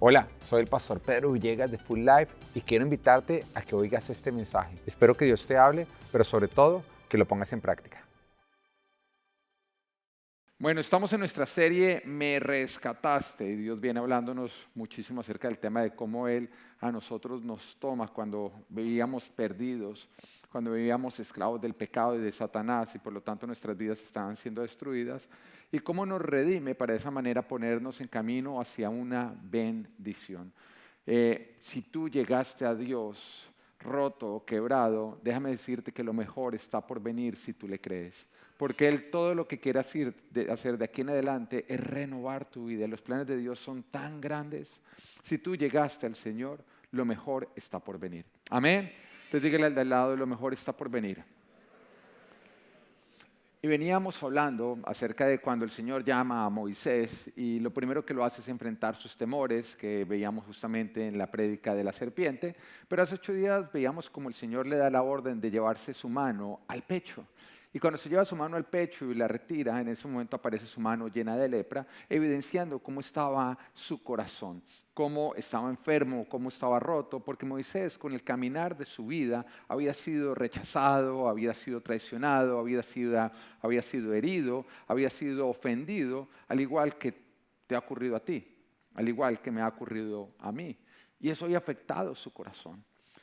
Hola, soy el pastor Pedro Villegas de Full Life y quiero invitarte a que oigas este mensaje. Espero que Dios te hable, pero sobre todo que lo pongas en práctica. Bueno, estamos en nuestra serie Me Rescataste y Dios viene hablándonos muchísimo acerca del tema de cómo Él a nosotros nos toma cuando vivíamos perdidos, cuando vivíamos esclavos del pecado y de Satanás y por lo tanto nuestras vidas estaban siendo destruidas y cómo nos redime para de esa manera ponernos en camino hacia una bendición. Si tú llegaste a Dios roto o quebrado, déjame decirte que lo mejor está por venir si tú le crees. Porque Él todo lo que quiere hacer de aquí en adelante es renovar tu vida. Los planes de Dios son tan grandes. Si tú llegaste al Señor, lo mejor está por venir. Amén. Entonces dígale al de al lado, lo mejor está por venir. Y veníamos hablando acerca de cuando el Señor llama a Moisés y lo primero que lo hace es enfrentar sus temores que veíamos justamente en la prédica de la serpiente, pero hace 8 días veíamos como el Señor le da la orden de llevarse su mano al pecho. Y cuando se lleva su mano al pecho y la retira, en ese momento aparece su mano llena de lepra, evidenciando cómo estaba su corazón, cómo estaba enfermo, cómo estaba roto, porque Moisés con el caminar de su vida había sido rechazado, había sido traicionado, había sido herido, había sido ofendido, al igual que te ha ocurrido a ti, al igual que me ha ocurrido a mí. Y eso había afectado su corazón.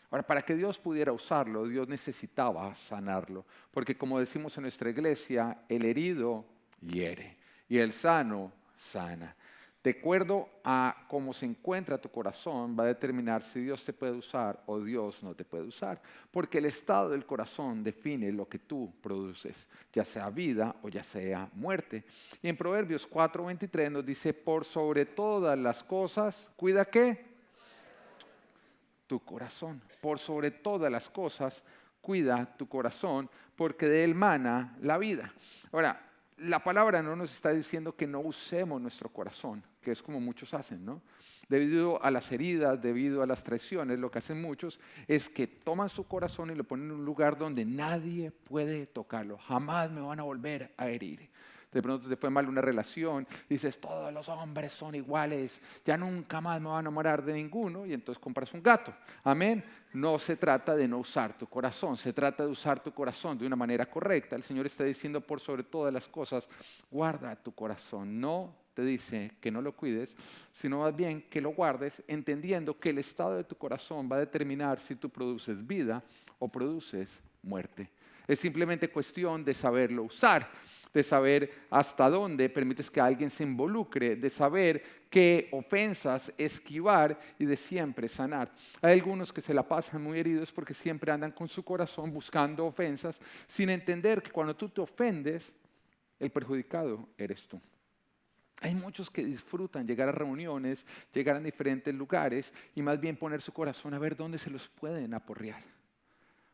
Ahora, para que Dios pudiera usarlo, Dios necesitaba sanarlo, porque como decimos en nuestra iglesia, el herido hiere y el sano sana. De acuerdo a cómo se encuentra tu corazón, va a determinar si Dios te puede usar o Dios no te puede usar, porque el estado del corazón define lo que tú produces, ya sea vida o ya sea muerte. Y en Proverbios 4:23 nos dice, por sobre todas las cosas, ¿cuida qué? Tu corazón. Por sobre todas las cosas, cuida tu corazón, porque de él mana la vida. Ahora, la palabra no nos está diciendo que no usemos nuestro corazón, que es como muchos hacen, ¿no? Debido a las heridas, debido a las traiciones, lo que hacen muchos es que toman su corazón y lo ponen en un lugar donde nadie puede tocarlo. Jamás me van a volver a herir. De pronto te fue mal una relación, dices, todos los hombres son iguales, ya nunca más me voy a enamorar de ninguno, y entonces compras un gato. Amén. No se trata de no usar tu corazón, se trata de usar tu corazón de una manera correcta. El Señor está diciendo por sobre todas las cosas, guarda tu corazón. No te dice que no lo cuides, sino más bien que lo guardes, entendiendo que el estado de tu corazón va a determinar si tú produces vida o produces muerte. Es simplemente cuestión de saberlo usar, de saber hasta dónde permites que alguien se involucre, de saber qué ofensas esquivar y de siempre sanar. Hay algunos que se la pasan muy heridos porque siempre andan con su corazón buscando ofensas sin entender que cuando tú te ofendes, el perjudicado eres tú. Hay muchos que disfrutan llegar a reuniones, llegar a diferentes lugares y más bien poner su corazón a ver dónde se los pueden aporrear.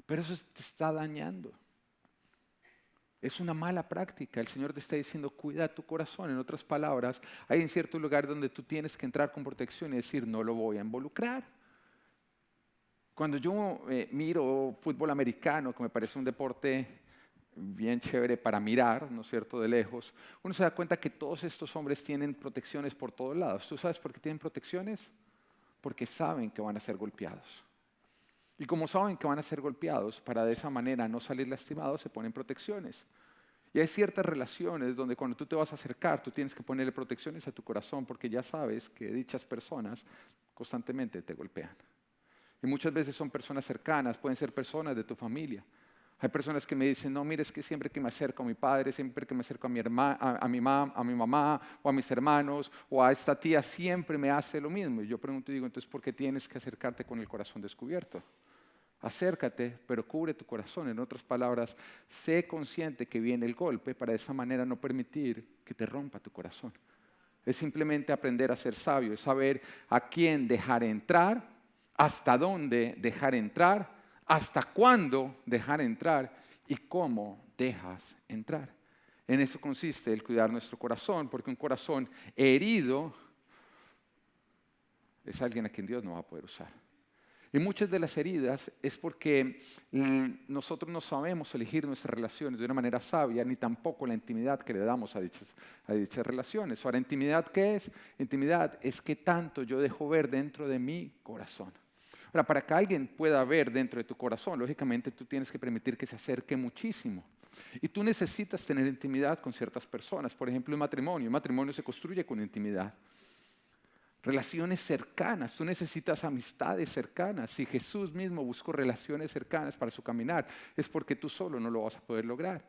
Pero eso te está dañando. Es una mala práctica. El Señor te está diciendo, cuida tu corazón. En otras palabras, hay en cierto lugar donde tú tienes que entrar con protección y decir, no lo voy a involucrar. Cuando yo miro fútbol americano, que me parece un deporte bien chévere para mirar, ¿no es cierto?, de lejos, uno se da cuenta que todos estos hombres tienen protecciones por todos lados. ¿Tú sabes por qué tienen protecciones? Porque saben que van a ser golpeados. Y como saben que van a ser golpeados, para de esa manera no salir lastimados, se ponen protecciones. Y hay ciertas relaciones donde cuando tú te vas a acercar, tú tienes que ponerle protecciones a tu corazón porque ya sabes que dichas personas constantemente te golpean. Y muchas veces son personas cercanas, pueden ser personas de tu familia. Hay personas que me dicen, no, mire, es que siempre que me acerco a mi padre, siempre que me acerco a mi a mi mamá o a mis hermanos o a esta tía, siempre me hace lo mismo. Y yo pregunto y digo, entonces, ¿por qué tienes que acercarte con el corazón descubierto? Acércate, pero cubre tu corazón. En otras palabras, sé consciente que viene el golpe para de esa manera no permitir que te rompa tu corazón. Es simplemente aprender a ser sabio, es saber a quién dejar entrar, hasta dónde dejar entrar, hasta cuándo dejar entrar y cómo dejas entrar. En eso consiste el cuidar nuestro corazón, porque un corazón herido es alguien a quien Dios no va a poder usar. Y muchas de las heridas es porque nosotros no sabemos elegir nuestras relaciones de una manera sabia, ni tampoco la intimidad que le damos a dichas relaciones. Ahora, ¿intimidad qué es? Intimidad es qué tanto yo dejo ver dentro de mi corazón. Ahora, para que alguien pueda ver dentro de tu corazón, lógicamente tú tienes que permitir que se acerque muchísimo. Y tú necesitas tener intimidad con ciertas personas. Por ejemplo, un matrimonio. Un matrimonio se construye con intimidad. Relaciones cercanas, tú necesitas amistades cercanas. Si Jesús mismo buscó relaciones cercanas para su caminar, es porque tú solo no lo vas a poder lograr.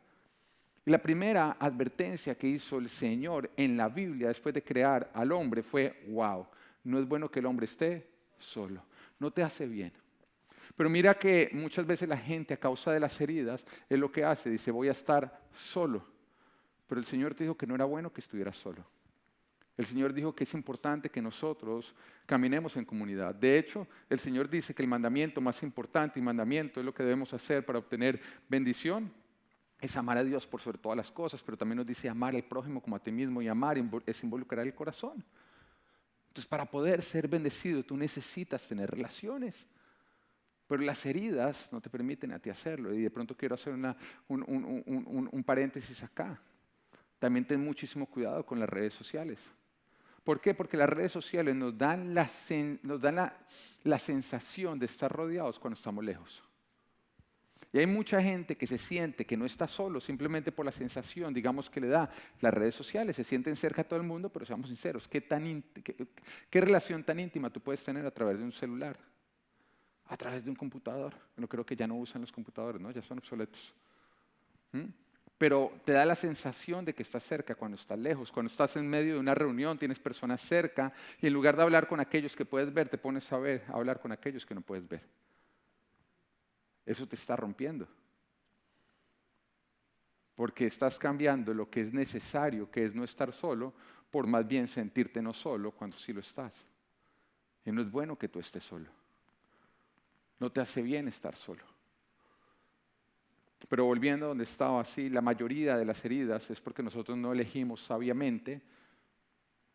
Y la primera advertencia que hizo el Señor en la Biblia después de crear al hombre fue, wow, no es bueno que el hombre esté solo, no te hace bien. Pero mira que muchas veces la gente a causa de las heridas es lo que hace, dice voy a estar solo. Pero el Señor te dijo que no era bueno que estuvieras solo. El Señor dijo que es importante que nosotros caminemos en comunidad. De hecho, el Señor dice que el mandamiento más importante y mandamiento es lo que debemos hacer para obtener bendición. Es amar a Dios por sobre todas las cosas, pero también nos dice amar al prójimo como a ti mismo y amar es involucrar el corazón. Entonces, para poder ser bendecido, tú necesitas tener relaciones. Pero las heridas no te permiten a ti hacerlo. Y de pronto quiero hacer un paréntesis acá. También ten muchísimo cuidado con las redes sociales. ¿Por qué? Porque las redes sociales nos dan la sensación de estar rodeados cuando estamos lejos. Y hay mucha gente que se siente que no está solo simplemente por la sensación, digamos, que le da las redes sociales. Se sienten cerca a todo el mundo, pero seamos sinceros, ¿qué relación tan íntima tú puedes tener a través de un celular? A través de un computador. Bueno, creo que ya no usan los computadores, ¿no? Ya son obsoletos. Pero te da la sensación de que estás cerca cuando estás lejos. Cuando estás en medio de una reunión, tienes personas cerca y en lugar de hablar con aquellos que puedes ver, te pones a hablar con aquellos que no puedes ver. Eso te está rompiendo. Porque estás cambiando lo que es necesario, que es no estar solo, por más bien sentirte no solo cuando sí lo estás. Y no es bueno que tú estés solo. No te hace bien estar solo. Pero volviendo a donde estaba, así, la mayoría de las heridas es porque nosotros no elegimos sabiamente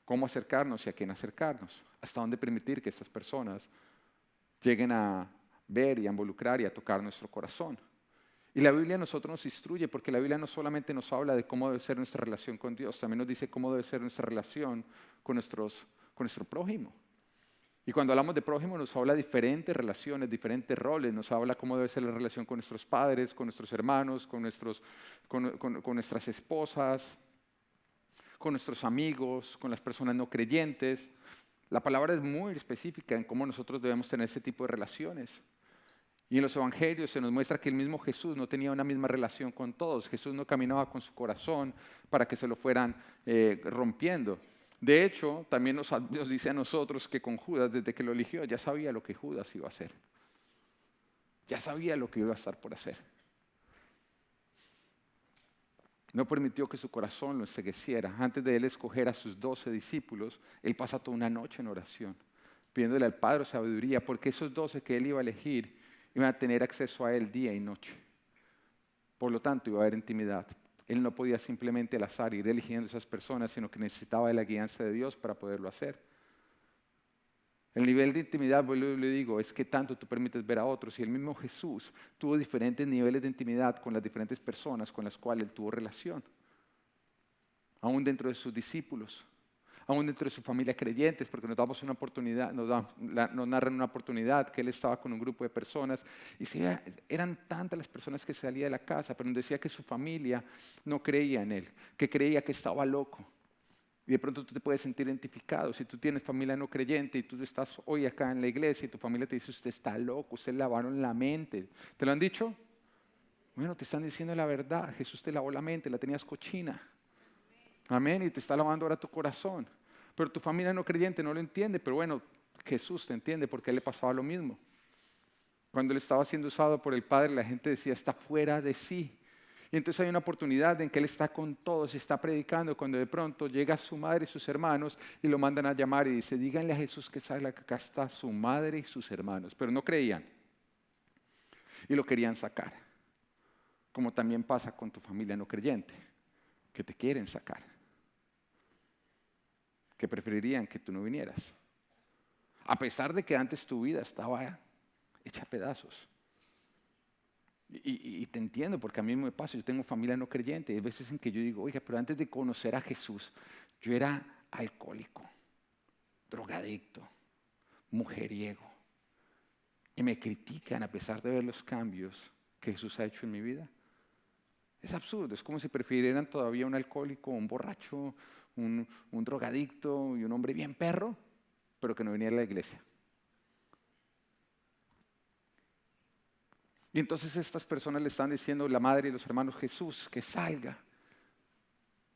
cómo acercarnos y a quién acercarnos, hasta dónde permitir que estas personas lleguen a ver y a involucrar y a tocar nuestro corazón. Y la Biblia a nosotros nos instruye, porque la Biblia no solamente nos habla de cómo debe ser nuestra relación con Dios, también nos dice cómo debe ser nuestra relación con nuestro prójimo. Y cuando hablamos de prójimo nos habla de diferentes relaciones, diferentes roles, nos habla cómo debe ser la relación con nuestros padres, con nuestros hermanos, con nuestras esposas, con nuestros amigos, con las personas no creyentes. La palabra es muy específica en cómo nosotros debemos tener ese tipo de relaciones. Y en los evangelios se nos muestra que el mismo Jesús no tenía una misma relación con todos. Jesús no caminaba con su corazón para que se lo fueran rompiendo. De hecho, también nos dice a nosotros que con Judas, desde que lo eligió, ya sabía lo que Judas iba a hacer. Ya sabía lo que iba a estar por hacer. No permitió que su corazón lo encegueciera. Antes de él escoger a sus 12 discípulos, él pasa toda una noche en oración, pidiéndole al Padre sabiduría, porque esos 12 que él iba a elegir iban a tener acceso a él día y noche. Por lo tanto, iba a haber intimidad. Él no podía simplemente al azar ir eligiendo esas personas, sino que necesitaba de la guianza de Dios para poderlo hacer. El nivel de intimidad, vuelvo y le digo, es que tanto tú permites ver a otros. Y el mismo Jesús tuvo diferentes niveles de intimidad con las diferentes personas con las cuales él tuvo relación. Aún dentro de sus discípulos, aún dentro de su familia creyentes, porque nos damos una oportunidad, nos narran una oportunidad que él estaba con un grupo de personas y eran tantas las personas que salía de la casa, pero nos decía que su familia no creía en él, que creía que estaba loco. Y de pronto tú te puedes sentir identificado. Si tú tienes familia no creyente y tú estás hoy acá en la iglesia y tu familia te dice, usted está loco, usted lavaron la mente. ¿Te lo han dicho? Bueno, te están diciendo la verdad. Jesús te lavó la mente, la tenías cochina. Amén, y te está lavando ahora tu corazón. Pero tu familia no creyente no lo entiende, pero bueno, Jesús te entiende porque a él le pasaba lo mismo. Cuando él estaba siendo usado por el Padre, la gente decía, está fuera de sí. Y entonces hay una oportunidad en que él está con todos, está predicando, cuando de pronto llega su madre y sus hermanos y lo mandan a llamar y dice, díganle a Jesús que sabe que acá está su madre y sus hermanos. Pero no creían y lo querían sacar. Como también pasa con tu familia no creyente, que te quieren sacar, que preferirían que tú no vinieras. A pesar de que antes tu vida estaba hecha a pedazos. Y te entiendo, porque a mí me pasa, yo tengo familia no creyente, hay veces en que yo digo, oiga, pero antes de conocer a Jesús, yo era alcohólico, drogadicto, mujeriego, y me critican a pesar de ver los cambios que Jesús ha hecho en mi vida. Es absurdo, es como si prefirieran todavía un alcohólico, un borracho, un drogadicto y un hombre bien perro, pero que no venía a la iglesia. Y entonces estas personas le están diciendo, la madre y los hermanos, Jesús, que salga.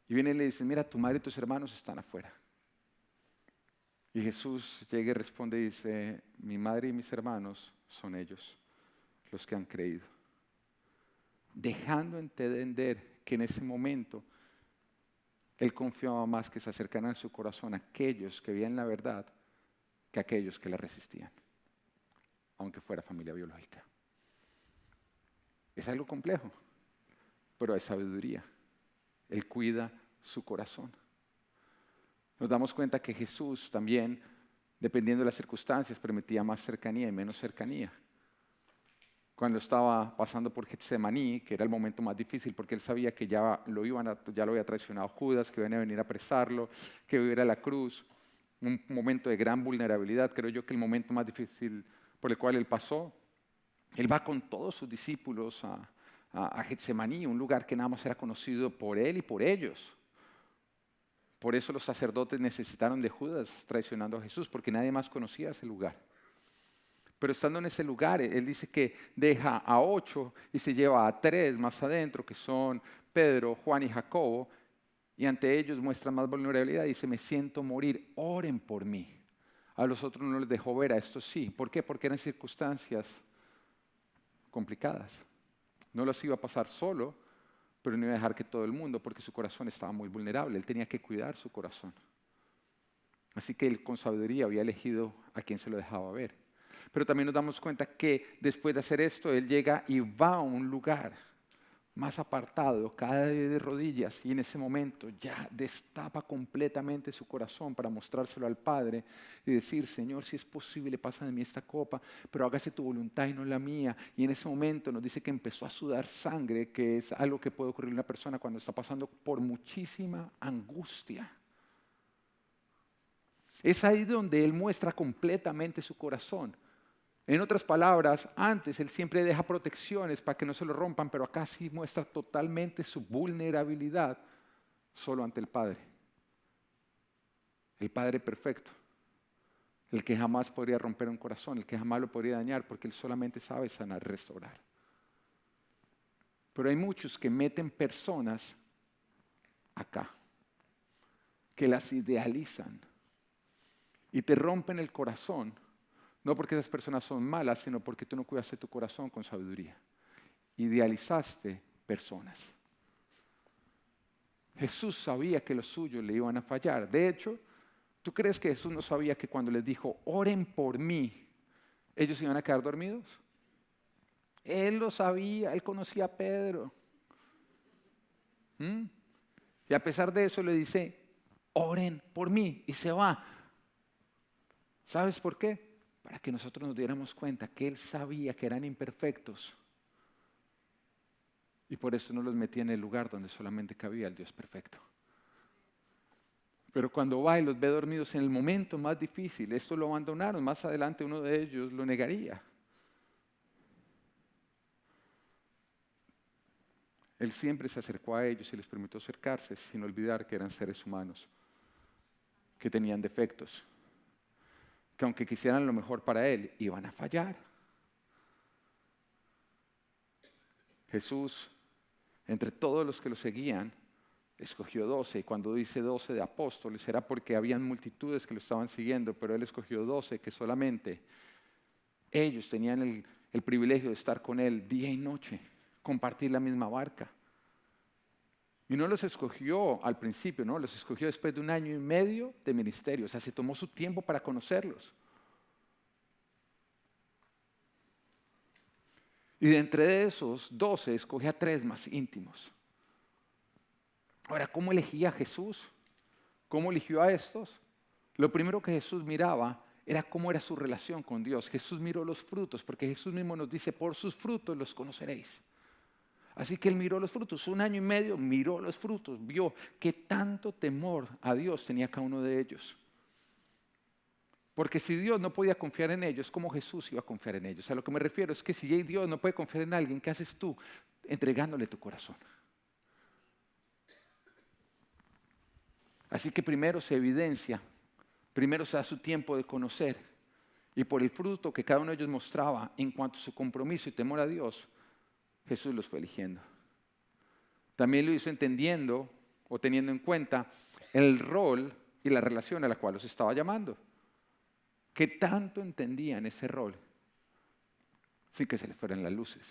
Y vienen y le dicen, mira, tu madre y tus hermanos están afuera. Y Jesús llega y responde y dice, mi madre y mis hermanos son ellos, los que han creído. Dejando entender que en ese momento Él confiaba más que se acercaran a su corazón a aquellos que veían la verdad que aquellos que la resistían, aunque fuera familia biológica. Es algo complejo, pero hay sabiduría. Él cuida su corazón. Nos damos cuenta que Jesús también, dependiendo de las circunstancias, permitía más cercanía y menos cercanía. Cuando estaba pasando por Getsemaní, que era el momento más difícil, porque él sabía que ya lo había traicionado Judas, que iban a venir a apresarlo, que iba a ir a la cruz, un momento de gran vulnerabilidad. Creo yo que el momento más difícil por el cual él pasó, él va con todos sus discípulos a Getsemaní, un lugar que nada más era conocido por él y por ellos. Por eso los sacerdotes necesitaron de Judas traicionando a Jesús, porque nadie más conocía ese lugar. Pero estando en ese lugar, él dice que deja a 8 y se lleva a 3 más adentro, que son Pedro, Juan y Jacobo, y ante ellos muestra más vulnerabilidad. Dice, me siento morir, oren por mí. A los otros no les dejó ver, a estos sí. ¿Por qué? Porque eran circunstancias complicadas. No los iba a pasar solo, pero no iba a dejar que todo el mundo, porque su corazón estaba muy vulnerable. Él tenía que cuidar su corazón. Así que él con sabiduría había elegido a quien se lo dejaba ver. Pero también nos damos cuenta que después de hacer esto, él llega y va a un lugar más apartado, cae de rodillas y en ese momento ya destapa completamente su corazón para mostrárselo al Padre y decir, Señor, si es posible, pasa de mí esta copa, pero hágase tu voluntad y no la mía. Y en ese momento nos dice que empezó a sudar sangre, que es algo que puede ocurrir a una persona cuando está pasando por muchísima angustia. Es ahí donde él muestra completamente su corazón. En otras palabras, antes él siempre deja protecciones para que no se lo rompan, pero acá sí muestra totalmente su vulnerabilidad solo ante el Padre. El Padre perfecto, el que jamás podría romper un corazón, el que jamás lo podría dañar, porque él solamente sabe sanar y restaurar. Pero hay muchos que meten personas acá, que las idealizan y te rompen el corazón. No porque esas personas son malas, sino porque tú no cuidaste tu corazón con sabiduría. Idealizaste personas. Jesús sabía que los suyos le iban a fallar. De hecho, ¿tú crees que Jesús no sabía que cuando les dijo, oren por mí, ellos iban a quedar dormidos? Él lo sabía, él conocía a Pedro. Y a pesar de eso le dice, oren por mí, y se va. ¿Sabes por qué? Para que nosotros nos diéramos cuenta que Él sabía que eran imperfectos y por eso no los metía en el lugar donde solamente cabía el Dios perfecto. Pero cuando va y los ve dormidos en el momento más difícil, estos lo abandonaron, más adelante uno de ellos lo negaría. Él siempre se acercó a ellos y les permitió acercarse sin olvidar que eran seres humanos, que tenían defectos, que aunque quisieran lo mejor para él, iban a fallar. Jesús, entre todos los que lo seguían, escogió 12, y cuando dice 12 de apóstoles, era porque habían multitudes que lo estaban siguiendo, pero él escogió 12 que solamente ellos tenían el privilegio de estar con él día y noche, compartir la misma barca. Y no los escogió al principio, no, los escogió después de 1 año y medio de ministerio. O sea, se tomó su tiempo para conocerlos. Y de entre esos 12 escogió a 3 más íntimos. Ahora, ¿cómo elegía a Jesús? ¿Cómo eligió a estos? Lo primero que Jesús miraba era cómo era su relación con Dios. Jesús miró los frutos, porque Jesús mismo nos dice, por sus frutos los conoceréis. Así que él miró los frutos, 1 año y medio miró los frutos, vio que tanto temor a Dios tenía cada uno de ellos. Porque si Dios no podía confiar en ellos, ¿cómo Jesús iba a confiar en ellos? A lo que me refiero es que si Dios no puede confiar en alguien, ¿qué haces tú? Entregándole tu corazón. Así que primero se evidencia, primero se da su tiempo de conocer, y por el fruto que cada uno de ellos mostraba en cuanto a su compromiso y temor a Dios, Jesús los fue eligiendo. También lo hizo entendiendo o teniendo en cuenta el rol y la relación a la cual los estaba llamando. Que tanto entendían ese rol sin que se les fueran las luces.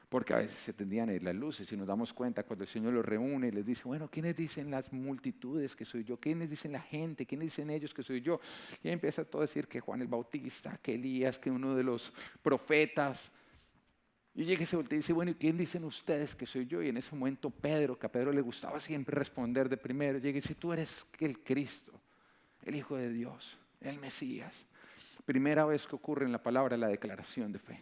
Porque a veces se tendían a ir las luces y nos damos cuenta cuando el Señor los reúne y les dice, bueno, ¿quiénes dicen las multitudes que soy yo? ¿Quiénes dicen la gente? ¿Quiénes dicen ellos que soy yo? Y empieza todo a decir que Juan el Bautista, que Elías, que uno de los profetas. Y llega y se voltea y dice, bueno, ¿y quién dicen ustedes que soy yo? Y en ese momento Pedro, que a Pedro le gustaba siempre responder de primero, llega y dice, tú eres el Cristo, el Hijo de Dios, el Mesías. Primera vez que ocurre en la palabra la declaración de fe.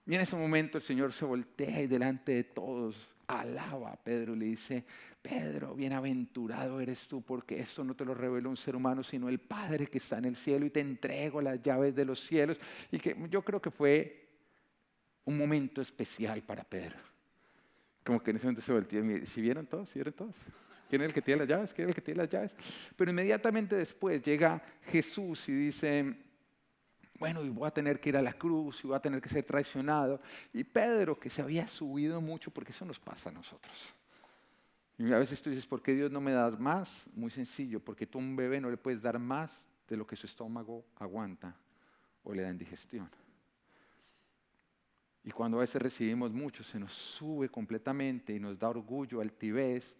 Y en ese momento el Señor se voltea y delante de todos alaba a Pedro y le dice, Pedro, bienaventurado eres tú porque esto no te lo reveló un ser humano sino el Padre que está en el cielo y te entrego las llaves de los cielos. Y que yo creo que fue un momento especial para Pedro. Como que en ese momento se volteó y me dice, ¿sí vieron todos? ¿Sí vieron todos? ¿Quién es el que tiene las llaves? ¿Quién es el que tiene las llaves? Pero inmediatamente después llega Jesús y dice, bueno, y voy a tener que ir a la cruz y voy a tener que ser traicionado. Y Pedro, que se había subido mucho, porque eso nos pasa a nosotros. Y a veces tú dices, ¿por qué Dios no me das más? Muy sencillo, porque tú a un bebé no le puedes dar más de lo que su estómago aguanta o le da indigestión. Y cuando a veces recibimos mucho, se nos sube completamente y nos da orgullo, altivez,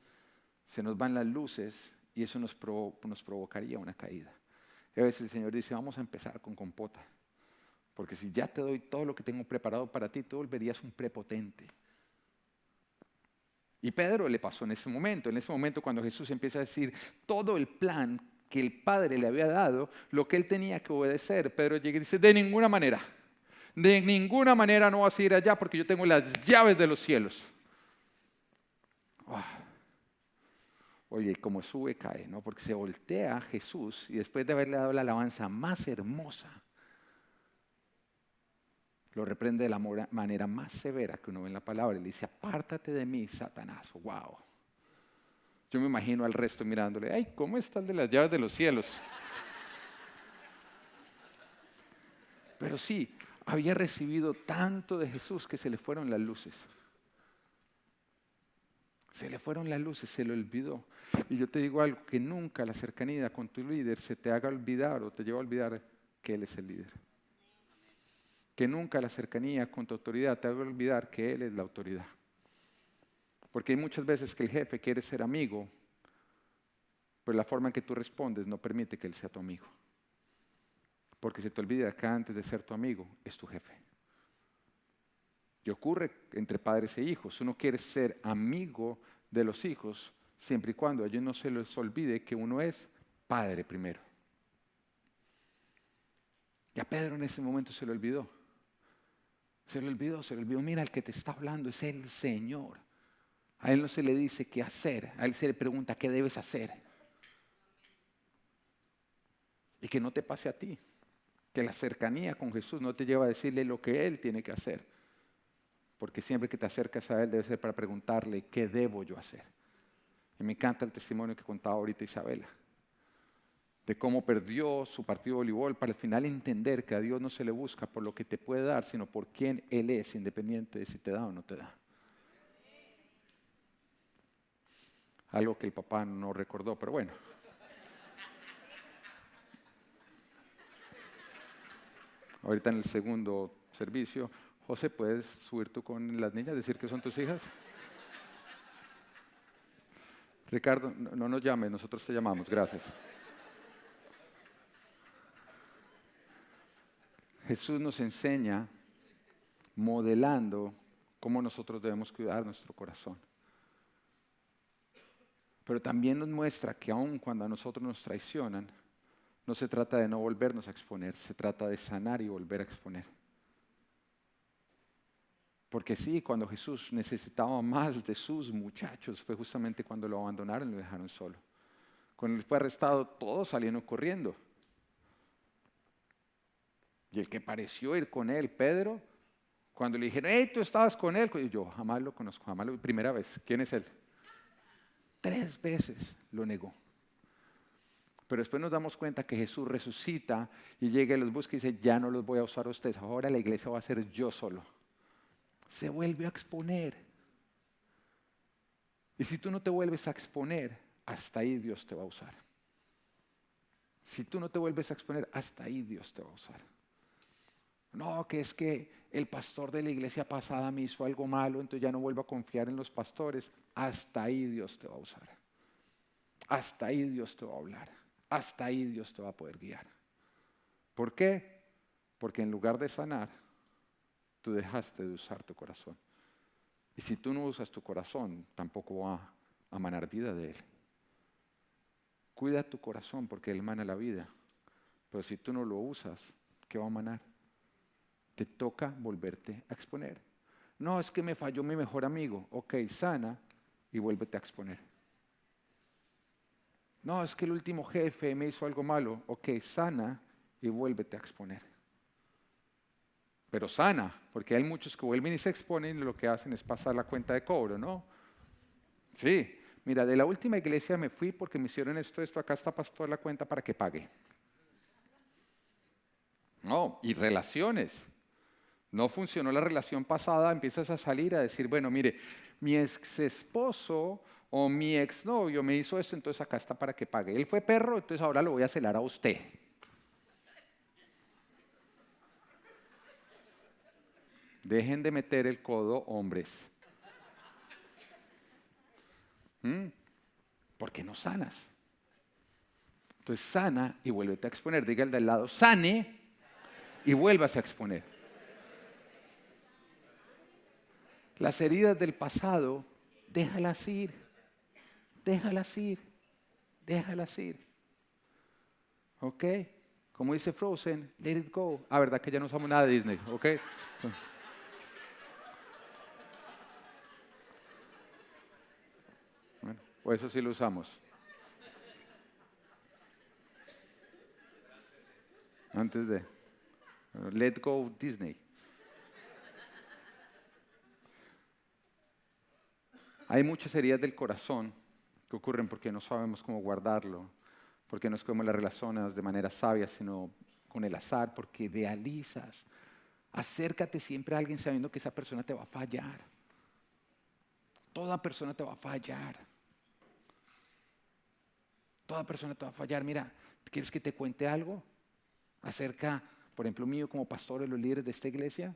se nos van las luces y eso nos provocaría una caída. Y a veces el Señor dice, vamos a empezar con compota, porque si ya te doy todo lo que tengo preparado para ti, tú volverías un prepotente. Y Pedro le pasó en ese momento cuando Jesús empieza a decir todo el plan que el Padre le había dado, lo que él tenía que obedecer, Pedro llega y dice, de ninguna manera no vas a ir allá porque yo tengo las llaves de los cielos. Oh. Oye, como sube, cae, ¿no? Porque se voltea a Jesús y después de haberle dado la alabanza más hermosa, lo reprende de la manera más severa que uno ve en la palabra y le dice, apártate de mí, Satanás. Wow. Yo me imagino al resto mirándole, ay, ¿cómo está el de las llaves de los cielos? Pero sí, había recibido tanto de Jesús que se le fueron las luces. Se le fueron las luces, se le olvidó. Y yo te digo algo, que nunca la cercanía con tu líder se te haga olvidar o te lleva a olvidar que Él es el líder. Que nunca la cercanía con tu autoridad te haga olvidar que Él es la autoridad. Porque hay muchas veces que el jefe quiere ser amigo, pero la forma en que tú respondes no permite que Él sea tu amigo. Porque se te olvida que antes de ser tu amigo es tu jefe. Y ocurre entre padres e hijos. Uno quiere ser amigo de los hijos siempre y cuando a ellos no se les olvide que uno es padre primero. Y a Pedro en ese momento se le olvidó. Se le olvidó. Mira, el que te está hablando es el Señor. A Él no se le dice qué hacer. A Él se le pregunta qué debes hacer. Y que no te pase a ti. Que la cercanía con Jesús no te lleva a decirle lo que Él tiene que hacer. Porque siempre que te acercas a Él debe ser para preguntarle qué debo yo hacer. Y me encanta el testimonio que contaba ahorita Isabela. De cómo perdió su partido de voleibol para al final entender que a Dios no se le busca por lo que te puede dar, sino por quién Él es, independiente de si te da o no te da. Algo que el papá no recordó, pero bueno. Ahorita en el segundo servicio, José, ¿puedes subir tú con las niñas, decir que son tus hijas? Ricardo, no nos llames, nosotros te llamamos, gracias. Jesús nos enseña, modelando cómo nosotros debemos cuidar nuestro corazón. Pero también nos muestra que aun cuando a nosotros nos traicionan, No se trata de no volvernos a exponer, se trata de sanar y volver a exponer. Porque sí, cuando Jesús necesitaba más de sus muchachos, fue justamente cuando lo abandonaron y lo dejaron solo. Cuando él fue arrestado, todos salieron corriendo. Y el que pareció ir con él, Pedro, cuando le dijeron, hey, tú estabas con él, y yo jamás lo conozco, jamás lo, primera vez. ¿Quién es él? 3 veces lo negó. Pero después nos damos cuenta que Jesús resucita y llega y los busca y dice, ya no los voy a usar a ustedes, ahora la iglesia va a ser yo solo. Se vuelve a exponer. Y si tú no te vuelves a exponer, hasta ahí Dios te va a usar. Si tú no te vuelves a exponer, hasta ahí Dios te va a usar. No, que es que el pastor de la iglesia pasada me hizo algo malo, entonces ya no vuelvo a confiar en los pastores. Hasta ahí Dios te va a usar. Hasta ahí Dios te va a hablar. Hasta ahí Dios te va a poder guiar. ¿Por qué? Porque en lugar de sanar, tú dejaste de usar tu corazón. Y si tú no usas tu corazón, tampoco va a manar vida de él. Cuida tu corazón porque él mana la vida. Pero si tú no lo usas, ¿qué va a manar? Te toca volverte a exponer. No, es que me falló mi mejor amigo. Ok, sana y vuélvete a exponer. No, es que el último jefe me hizo algo malo. Ok, sana y vuélvete a exponer. Pero sana, porque hay muchos que vuelven y se exponen y lo que hacen es pasar la cuenta de cobro, ¿no? Sí, mira, de la última iglesia me fui porque me hicieron esto, acá está pastor la cuenta para que pague. No, y relaciones. No funcionó la relación pasada, empiezas a salir a decir, bueno, mire, mi ex esposo o mi exnovio me hizo esto, entonces acá está para que pague. Él fue perro, entonces ahora lo voy a celar a usted. Dejen de meter el codo, hombres. ¿Por qué no sanas? Entonces sana y vuélvete a exponer. Diga el del lado, sane y vuélvase a exponer. Las heridas del pasado, déjalas ir. Déjalas ir. Déjalas ir. ¿Ok? Como dice Frozen, let it go. Ah, verdad que ya no usamos nada de Disney. ¿Ok? Bueno, o eso sí lo usamos. Antes de let go Disney. Hay muchas heridas del corazón que ocurren porque no sabemos cómo guardarlo, porque no escogemos las relaciones de manera sabia, sino con el azar, porque idealizas. Acércate siempre a alguien sabiendo que esa persona te va a fallar. Toda persona te va a fallar. Toda persona te va a fallar. Mira, ¿quieres que te cuente algo acerca, por ejemplo, mío como pastor de los líderes de esta iglesia?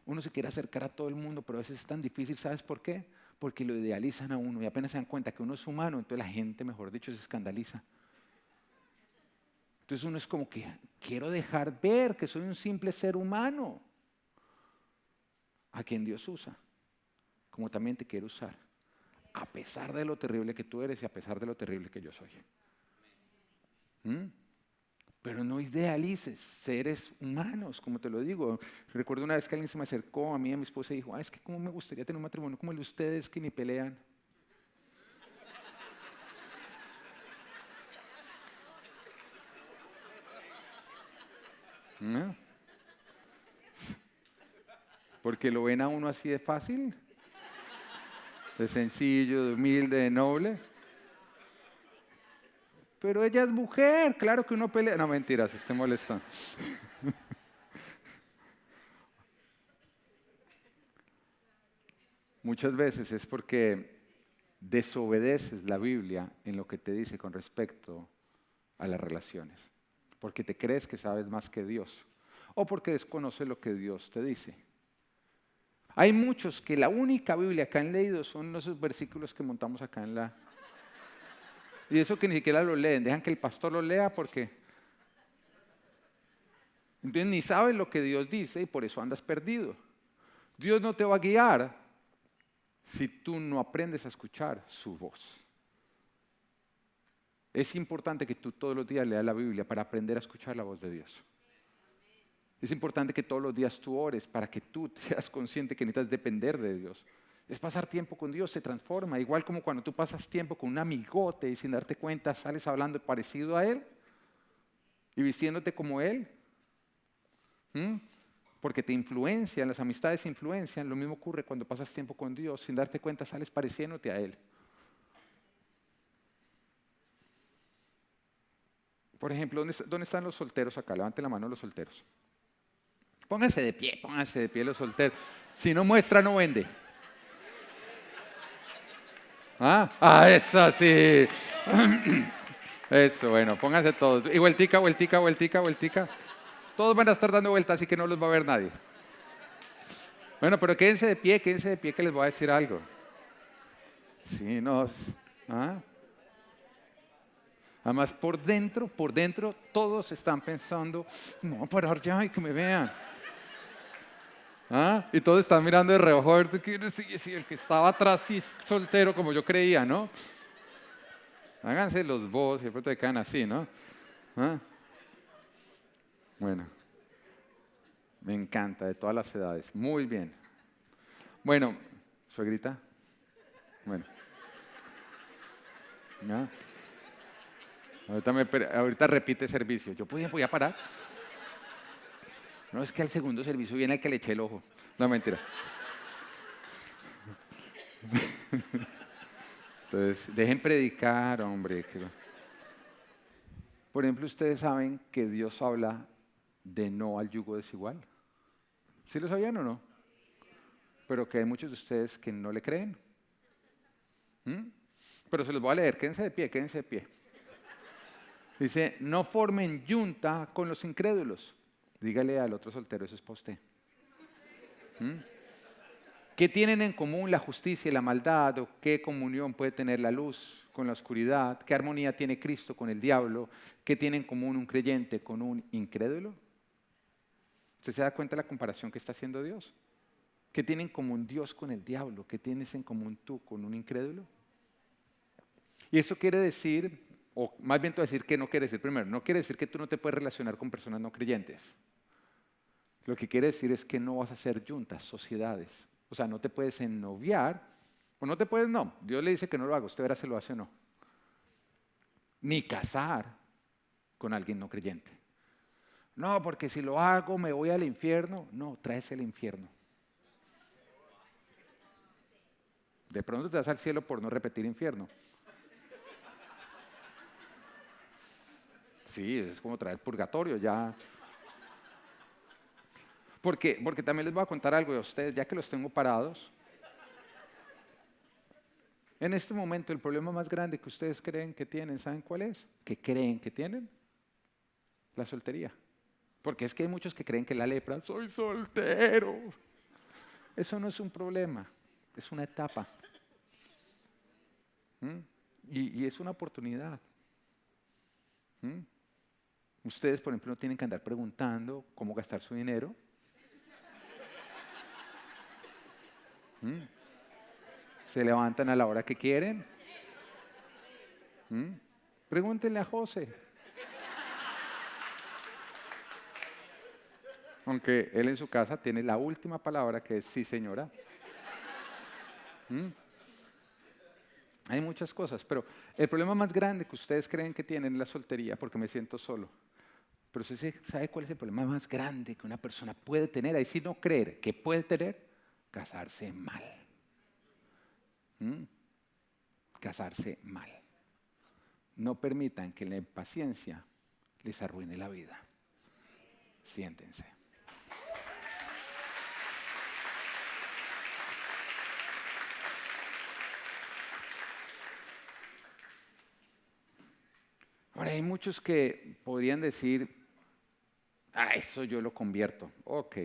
Uno se quiere acercar a todo el mundo, pero a veces es tan difícil, ¿sabes por qué? Porque lo idealizan a uno y apenas se dan cuenta que uno es humano, entonces la gente, mejor dicho, se escandaliza. Entonces uno es como que quiero dejar ver que soy un simple ser humano a quien Dios usa, como también te quiero usar, a pesar de lo terrible que tú eres y a pesar de lo terrible que yo soy. Pero no idealices seres humanos, como te lo digo. Recuerdo una vez que alguien se me acercó a mí, a mi esposa, y dijo, es que cómo me gustaría tener un matrimonio como el de ustedes que ni pelean. ¿No? Porque lo ven a uno así de fácil, de sencillo, de humilde, de noble. Pero ella es mujer, claro que uno pelea. No, mentiras, estoy molestando. Muchas veces es porque desobedeces la Biblia en lo que te dice con respecto a las relaciones. Porque te crees que sabes más que Dios. O porque desconoces lo que Dios te dice. Hay muchos que la única Biblia que han leído son esos versículos que montamos acá en la... Y eso que ni siquiera lo leen, dejan que el pastor lo lea porque... Entonces ni sabes lo que Dios dice y por eso andas perdido. Dios no te va a guiar si tú no aprendes a escuchar su voz. Es importante que tú todos los días leas la Biblia para aprender a escuchar la voz de Dios. Es importante que todos los días tú ores para que tú seas consciente que necesitas depender de Dios. Es pasar tiempo con Dios, se transforma. Igual como cuando tú pasas tiempo con un amigote y sin darte cuenta sales hablando parecido a él y vistiéndote como él. Porque te influencian, las amistades te influencian. Lo mismo ocurre cuando pasas tiempo con Dios, sin darte cuenta sales pareciéndote a él. Por ejemplo, ¿dónde están los solteros acá? Levanten la mano los solteros. Pónganse de pie los solteros. Si no muestra, no vende. Eso sí. Eso, bueno, pónganse todos. Y vueltica, vueltica, vueltica, vueltica. Todos van a estar dando vueltas, así que no los va a ver nadie. Bueno, pero quédense de pie, que les voy a decir algo. Sí, no. Además, por dentro, todos están pensando, no voy a parar ya y que me vean. Y todos están mirando de reojo a ver si el que estaba atrás sí es soltero como yo creía, ¿no? Háganse los vos y de pronto quedan así, ¿no? Bueno, me encanta, de todas las edades. Muy bien. Bueno, suegrita. Bueno. ¿No? Ahorita repite servicio. Yo podía parar. No, es que al segundo servicio viene el que le eché el ojo. No, mentira. Entonces, dejen predicar, hombre. Por ejemplo, ustedes saben que Dios habla de no al yugo desigual. ¿Sí lo sabían o no? Pero que hay muchos de ustedes que no le creen. Pero se los voy a leer. Quédense de pie, quédense de pie. Dice, no formen yunta con los incrédulos. Dígale al otro soltero, eso es para usted. ¿Qué tienen en común la justicia y la maldad? ¿O qué comunión puede tener la luz con la oscuridad? ¿Qué armonía tiene Cristo con el diablo? ¿Qué tiene en común un creyente con un incrédulo? ¿Usted se da cuenta de la comparación que está haciendo Dios? ¿Qué tiene en común Dios con el diablo? ¿Qué tienes en común tú con un incrédulo? Y eso quiere decir, o más bien te voy a decir que no quiere decir primero, no quiere decir que tú no te puedes relacionar con personas no creyentes. Lo que quiere decir es que no vas a hacer yuntas, sociedades. O sea, no te puedes ennoviar, o no te puedes, no. Dios le dice que no lo haga, usted verá si lo hace o no. Ni casar con alguien no creyente. No, porque si lo hago me voy al infierno. No, traes el infierno. De pronto te vas al cielo por no repetir infierno. Sí, es como traer purgatorio ya. Porque también les voy a contar algo de ustedes, ya que los tengo parados. En este momento el problema más grande que ustedes creen que tienen, ¿saben cuál es? ¿Qué creen que tienen? La soltería. Porque es que hay muchos que creen que la lepra, soy soltero. Eso no es un problema, es una etapa. Y es una oportunidad. Ustedes, por ejemplo, no tienen que andar preguntando cómo gastar su dinero. Se levantan a la hora que quieren. Pregúntenle a José. Aunque él en su casa tiene la última palabra que es sí, señora. Hay muchas cosas, pero el problema más grande que ustedes creen que tienen es la soltería, porque me siento solo. Pero usted sabe cuál es el problema más grande que una persona puede tener, ahí sí no creer, que puede tener, casarse mal. Casarse mal. No permitan que la impaciencia les arruine la vida. Siéntense. Ahora, hay muchos que podrían decir, esto yo lo convierto. Ok.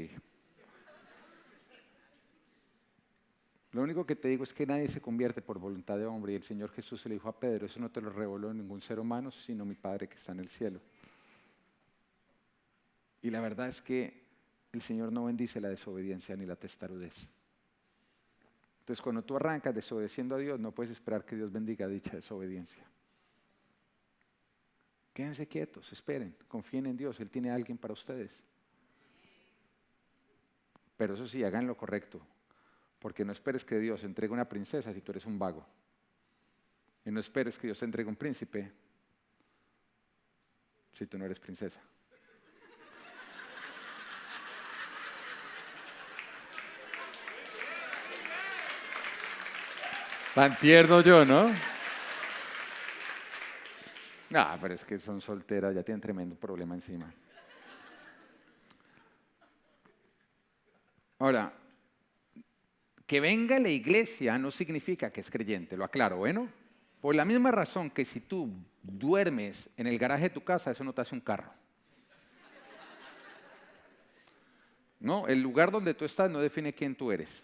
Lo único que te digo es que nadie se convierte por voluntad de hombre. Y el Señor Jesús se le dijo a Pedro, eso no te lo reveló ningún ser humano, sino mi Padre que está en el cielo. Y la verdad es que el Señor no bendice la desobediencia ni la testarudez. Entonces, cuando tú arrancas desobedeciendo a Dios, no puedes esperar que Dios bendiga dicha desobediencia. Quédense quietos, esperen, confíen en Dios, Él tiene a alguien para ustedes. Pero eso sí, hagan lo correcto, porque no esperes que Dios entregue una princesa si tú eres un vago. Y no esperes que Dios te entregue un príncipe si tú no eres princesa. Tan tierno yo, ¿no? No, pero es que son solteras, ya tienen tremendo problema encima. Ahora, que venga a la iglesia no significa que es creyente, lo aclaro, ¿bueno? Por la misma razón que si tú duermes en el garaje de tu casa, eso no te hace un carro. No, el lugar donde tú estás no define quién tú eres.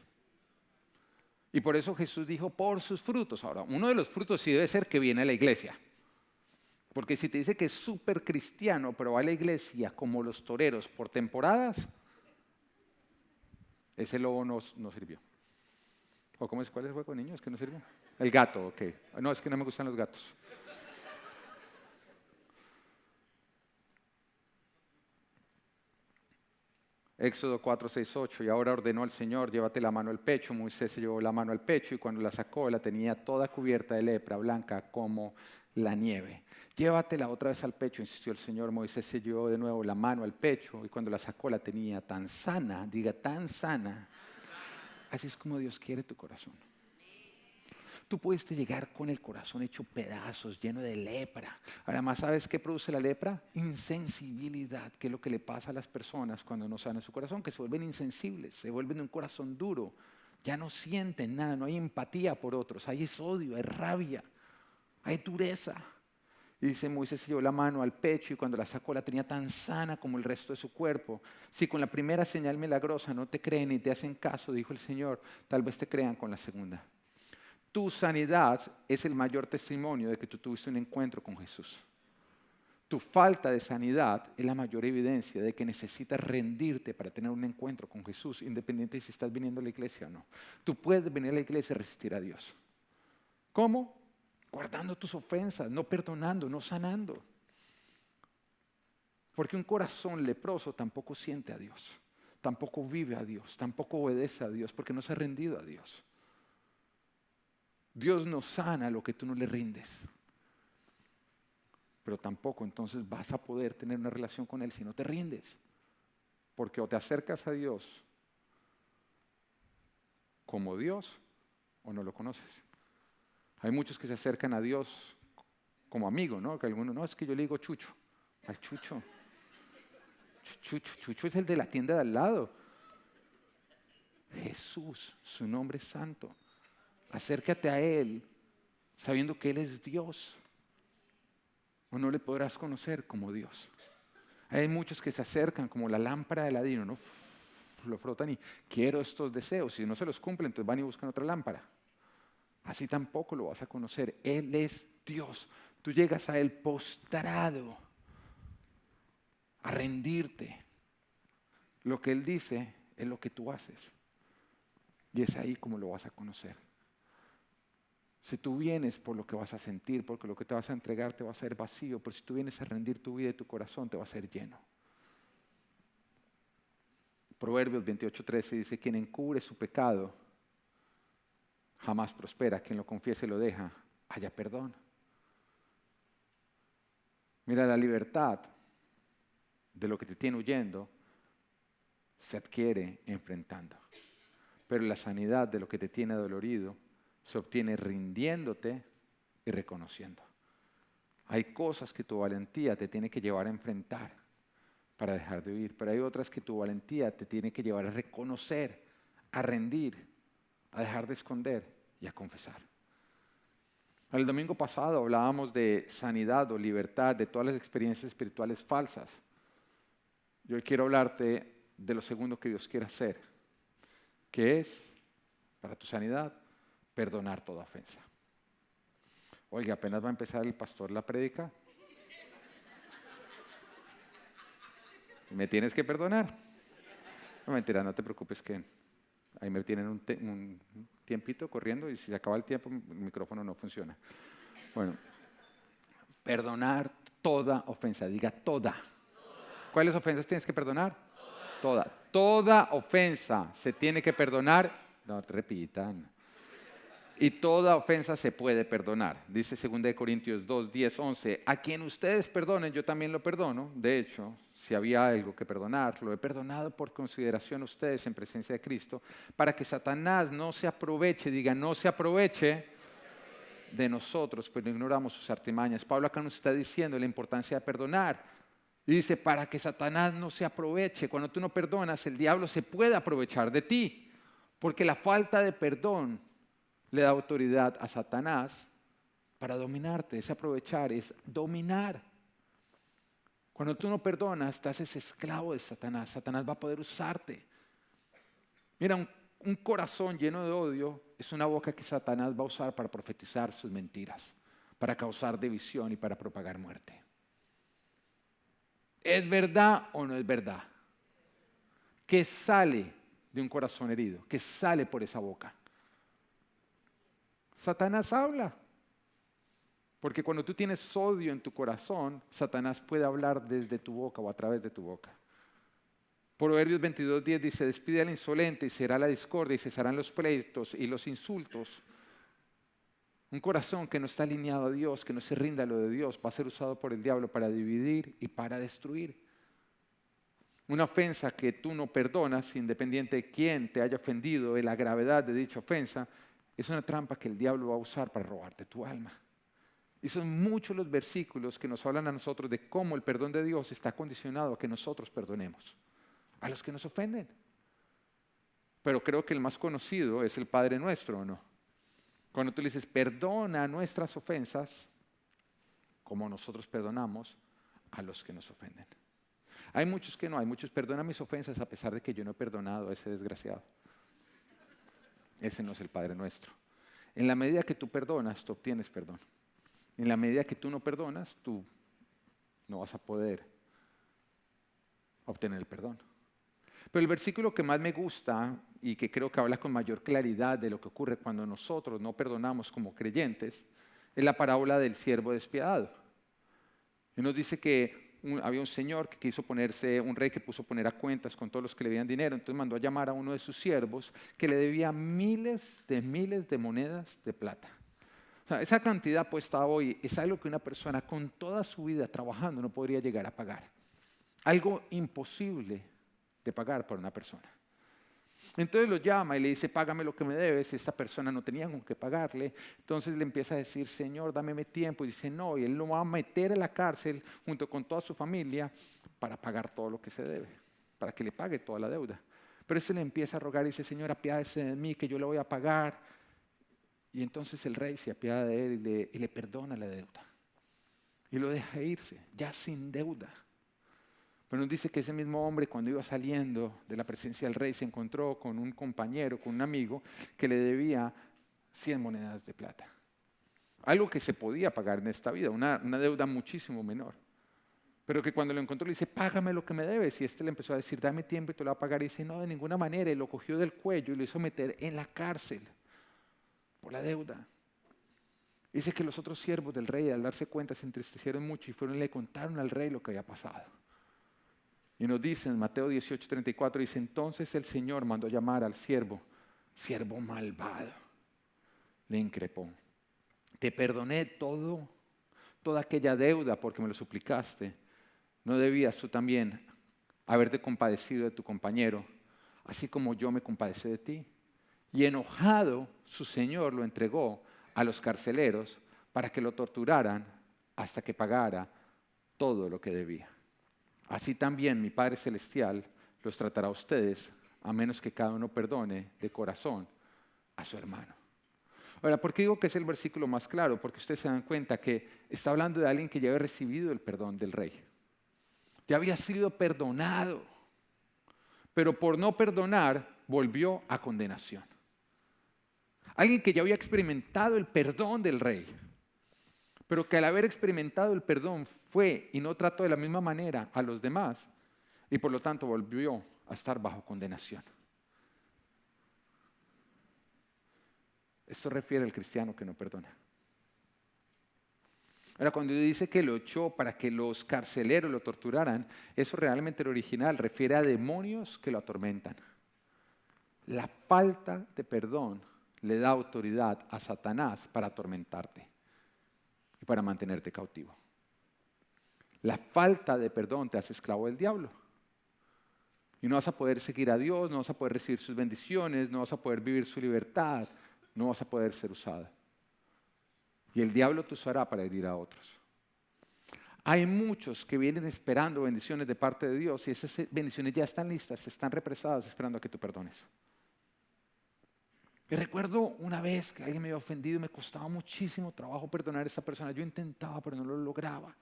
Y por eso Jesús dijo, por sus frutos. Ahora, uno de los frutos sí debe ser que viene a la iglesia. Porque si te dice que es súper cristiano, pero va a la iglesia como los toreros por temporadas, ese lobo no sirvió. ¿O cómo es? ¿Cuál es el juego de niños que no sirvió? El gato, ok. No, es que no me gustan los gatos. Éxodo 4, 6, 8. Y ahora ordenó el Señor, llévate la mano al pecho. Moisés se llevó la mano al pecho y cuando la sacó la tenía toda cubierta de lepra, blanca como la nieve. Llévatela otra vez al pecho, insistió el Señor. Moisés se llevó de nuevo la mano al pecho y cuando la sacó la tenía tan sana, diga tan sana. Así es como Dios quiere tu corazón. Tú puedes llegar con el corazón hecho pedazos, lleno de lepra. Además, ¿sabes qué produce la lepra? Insensibilidad, que es lo que le pasa a las personas cuando no sanan su corazón, que se vuelven insensibles, se vuelven de un corazón duro, ya no sienten nada, no hay empatía por otros, hay es odio, hay rabia, hay dureza. Y dice, Moisés se llevó la mano al pecho y cuando la sacó la tenía tan sana como el resto de su cuerpo. Si con la primera señal milagrosa no te creen ni te hacen caso, dijo el Señor, tal vez te crean con la segunda. Tu sanidad es el mayor testimonio de que tú tuviste un encuentro con Jesús. Tu falta de sanidad es la mayor evidencia de que necesitas rendirte para tener un encuentro con Jesús, independiente de si estás viniendo a la iglesia o no. Tú puedes venir a la iglesia y resistir a Dios. ¿Cómo? Guardando tus ofensas, no perdonando, no sanando. Porque un corazón leproso tampoco siente a Dios, tampoco vive a Dios, tampoco obedece a Dios, porque no se ha rendido a Dios. Dios no sana lo que tú no le rindes. Pero tampoco entonces vas a poder tener una relación con Él si no te rindes. Porque o te acercas a Dios como Dios o no lo conoces. Hay muchos que se acercan a Dios como amigo, ¿no? Que algunos, no, es que yo le digo Chucho. Al Chucho. Chucho es el de la tienda de al lado. Jesús, su nombre es santo. Acércate a Él sabiendo que Él es Dios. O no le podrás conocer como Dios. Hay muchos que se acercan como la lámpara de Aladino, ¿no? Lo frotan y quiero estos deseos. Si no se los cumplen, entonces van y buscan otra lámpara. Así tampoco lo vas a conocer. Él es Dios. Tú llegas a Él postrado, a rendirte. Lo que Él dice es lo que tú haces. Y es ahí como lo vas a conocer. Si tú vienes por lo que vas a sentir, porque lo que te vas a entregar te va a ser vacío, pero si tú vienes a rendir tu vida y tu corazón te va a ser lleno. Proverbios 28:13 dice, quien encubre su pecado jamás prospera, quien lo confiese y lo deja, haya perdón. Mira, la libertad de lo que te tiene huyendo se adquiere enfrentando, pero la sanidad de lo que te tiene dolorido se obtiene rindiéndote y reconociendo. Hay cosas que tu valentía te tiene que llevar a enfrentar para dejar de huir, pero hay otras que tu valentía te tiene que llevar a reconocer, a rendir, a dejar de esconder y a confesar. El domingo pasado hablábamos de sanidad o libertad, de todas las experiencias espirituales falsas. Yo hoy quiero hablarte de lo segundo que Dios quiere hacer, que es, para tu sanidad, perdonar toda ofensa. Oiga, apenas va a empezar el pastor la prédica. ¿Me tienes que perdonar? No, mentira, no te preocupes que ahí me tienen un tiempito corriendo y si se acaba el tiempo el micrófono no funciona. Bueno, perdonar toda ofensa. Diga toda. ¿Cuáles ofensas tienes que perdonar? Toda. Toda ofensa se tiene que perdonar. No, repitan. Y toda ofensa se puede perdonar. Dice 2 Corintios 2, 10, 11. A quien ustedes perdonen, yo también lo perdono. De hecho, si había algo que perdonar, lo he perdonado por consideración a ustedes en presencia de Cristo, para que Satanás no se aproveche, diga, no se aproveche de nosotros, pero ignoramos sus artimañas. Pablo acá nos está diciendo la importancia de perdonar. Y dice, para que Satanás no se aproveche. Cuando tú no perdonas, el diablo se puede aprovechar de ti, porque la falta de perdón le da autoridad a Satanás para dominarte. Es aprovechar, es dominar. Cuando tú no perdonas, te haces esclavo de Satanás. Satanás va a poder usarte. Mira, un corazón lleno de odio es una boca que Satanás va a usar para profetizar sus mentiras, para causar división y para propagar muerte. ¿Es verdad o no es verdad? ¿Qué sale de un corazón herido? ¿Qué sale por esa boca? Satanás habla. Porque cuando tú tienes odio en tu corazón, Satanás puede hablar desde tu boca o a través de tu boca. Proverbios 22:10 dice, despide al insolente y será la discordia y cesarán los pleitos y los insultos. Un corazón que no está alineado a Dios, que no se rinda a lo de Dios, va a ser usado por el diablo para dividir y para destruir. Una ofensa que tú no perdonas, independiente de quién te haya ofendido, de la gravedad de dicha ofensa, es una trampa que el diablo va a usar para robarte tu alma. Y son muchos los versículos que nos hablan a nosotros de cómo el perdón de Dios está condicionado a que nosotros perdonemos a los que nos ofenden. Pero creo que el más conocido es el Padre Nuestro, ¿o no? Cuando tú le dices, perdona nuestras ofensas, como nosotros perdonamos a los que nos ofenden. Hay muchos que no, hay muchos, perdona mis ofensas a pesar de que yo no he perdonado a ese desgraciado. Ese no es el Padre Nuestro. En la medida que tú perdonas, tú obtienes perdón. En la medida que tú no perdonas, tú no vas a poder obtener el perdón. Pero el versículo que más me gusta y que creo que habla con mayor claridad de lo que ocurre cuando nosotros no perdonamos como creyentes es la parábola del siervo despiadado. Y nos dice que había un señor que quiso ponerse, un rey que puso poner a cuentas con todos los que le debían dinero, entonces mandó a llamar a uno de sus siervos que le debía miles de monedas de plata. O sea, esa cantidad puesta hoy es algo que una persona con toda su vida trabajando no podría llegar a pagar. Algo imposible de pagar para una persona. Entonces lo llama y le dice, págame lo que me debes. Esta persona no tenía con qué pagarle. Entonces le empieza a decir, Señor, dámeme tiempo. Y dice, no, y él lo va a meter en la cárcel junto con toda su familia para pagar todo lo que se debe, para que le pague toda la deuda. Pero ese le empieza a rogar y dice, Señor, apiádese de mí, que yo le voy a pagar. Y entonces el rey se apiada de él y le perdona la deuda. Y lo deja irse, ya sin deuda. Pero nos dice que ese mismo hombre, cuando iba saliendo de la presencia del rey, se encontró con un compañero, con un amigo, que le debía 100 monedas de plata. Algo que se podía pagar en esta vida, una deuda muchísimo menor. Pero que cuando lo encontró le dice, págame lo que me debes. Y este le empezó a decir, dame tiempo y te lo voy a pagar. Y dice, no, de ninguna manera. Y lo cogió del cuello y lo hizo meter en la cárcel por la deuda. Dice que los otros siervos del rey, al darse cuenta, se entristecieron mucho y fueron y le contaron al rey lo que había pasado. Y nos dice en Mateo 18:34, dice, entonces el Señor mandó llamar al siervo malvado. Le increpó, te perdoné toda aquella deuda porque me lo suplicaste. ¿No debías tú también haberte compadecido de tu compañero, así como yo me compadecí de ti? Y enojado, su Señor lo entregó a los carceleros para que lo torturaran hasta que pagara todo lo que debía. Así también mi Padre Celestial los tratará a ustedes, a menos que cada uno perdone de corazón a su hermano. Ahora, ¿por qué digo que es el versículo más claro? Porque ustedes se dan cuenta que está hablando de alguien que ya había recibido el perdón del rey. Ya había sido perdonado, pero por no perdonar volvió a condenación. Alguien que ya había experimentado el perdón del rey, pero que al haber experimentado el perdón fue y no trató de la misma manera a los demás y por lo tanto volvió a estar bajo condenación. Esto refiere al cristiano que no perdona. Ahora, cuando dice que lo echó para que los carceleros lo torturaran, eso realmente el original refiere a demonios que lo atormentan. La falta de perdón le da autoridad a Satanás para atormentarte y para mantenerte cautivo. La falta de perdón te hace esclavo del diablo. Y no vas a poder seguir a Dios, no vas a poder recibir sus bendiciones, no vas a poder vivir su libertad, no vas a poder ser usado. Y el diablo te usará para herir a otros. Hay muchos que vienen esperando bendiciones de parte de Dios y esas bendiciones ya están listas, están represadas esperando a que tú perdones. Y recuerdo una vez que alguien me había ofendido y me costaba muchísimo trabajo perdonar a esa persona. Yo intentaba, pero no lo lograba.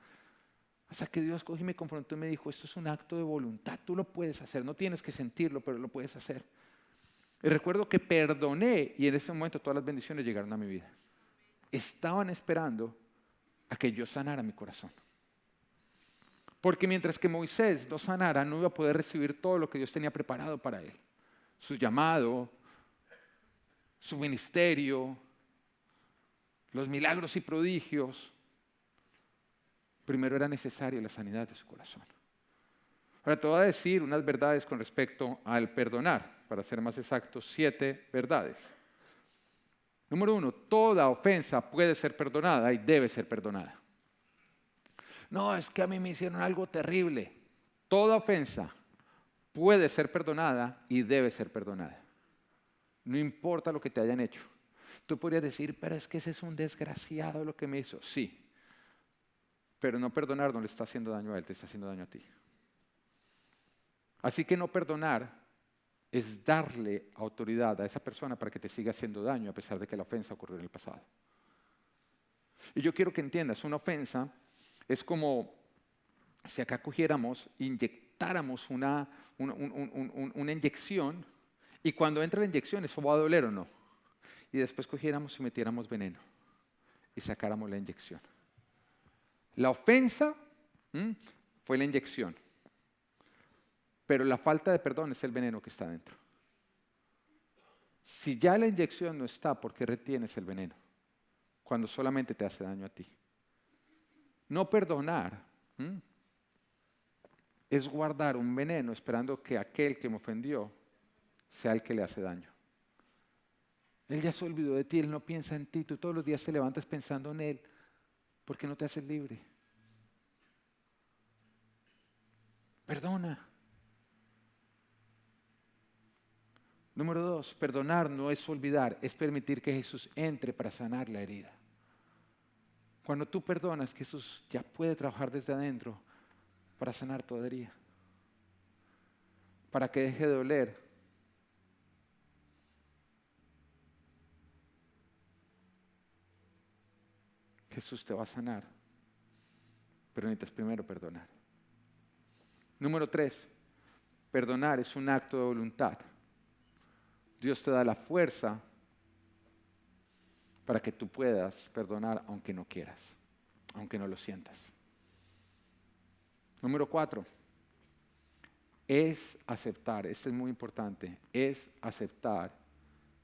Hasta que Dios cogió y me confrontó y me dijo, esto es un acto de voluntad, tú lo puedes hacer, no tienes que sentirlo, pero lo puedes hacer. Y recuerdo que perdoné y en ese momento todas las bendiciones llegaron a mi vida. Estaban esperando a que yo sanara mi corazón. Porque mientras que Moisés no sanara, no iba a poder recibir todo lo que Dios tenía preparado para él. Su llamado, su ministerio, los milagros y prodigios. Primero era necesaria la sanidad de su corazón. Ahora te voy a decir unas verdades con respecto al perdonar. Para ser más exactos, 7 verdades. Número 1, toda ofensa puede ser perdonada y debe ser perdonada. No, es que a mí me hicieron algo terrible. Toda ofensa puede ser perdonada y debe ser perdonada. No importa lo que te hayan hecho. Tú podrías decir, pero es que ese es un desgraciado lo que me hizo. Sí, pero no perdonar no le está haciendo daño a él, te está haciendo daño a ti. Así que no perdonar es darle autoridad a esa persona para que te siga haciendo daño a pesar de que la ofensa ocurrió en el pasado. Y yo quiero que entiendas, una ofensa es como si acá cogiéramos, inyectáramos una inyección y cuando entra la inyección, ¿eso va a doler o no? Y después cogiéramos y metiéramos veneno y sacáramos la inyección. La ofensa fue la inyección, pero la falta de perdón es el veneno que está dentro. Si ya la inyección no está, ¿por qué retienes el veneno? Cuando solamente te hace daño a ti. No perdonar es guardar un veneno esperando que aquel que me ofendió sea el que le hace daño. Él ya se olvidó de ti, él no piensa en ti, tú todos los días te levantas pensando en él. ¿Por qué no te haces libre? Perdona. Número 2, perdonar no es olvidar, es permitir que Jesús entre para sanar la herida. Cuando tú perdonas, Jesús ya puede trabajar desde adentro para sanar tu herida, para que deje de doler. Jesús te va a sanar, pero necesitas primero perdonar. Número 3, perdonar es un acto de voluntad. Dios te da la fuerza para que tú puedas perdonar aunque no quieras, aunque no lo sientas. Número 4, es aceptar, esto es muy importante, es aceptar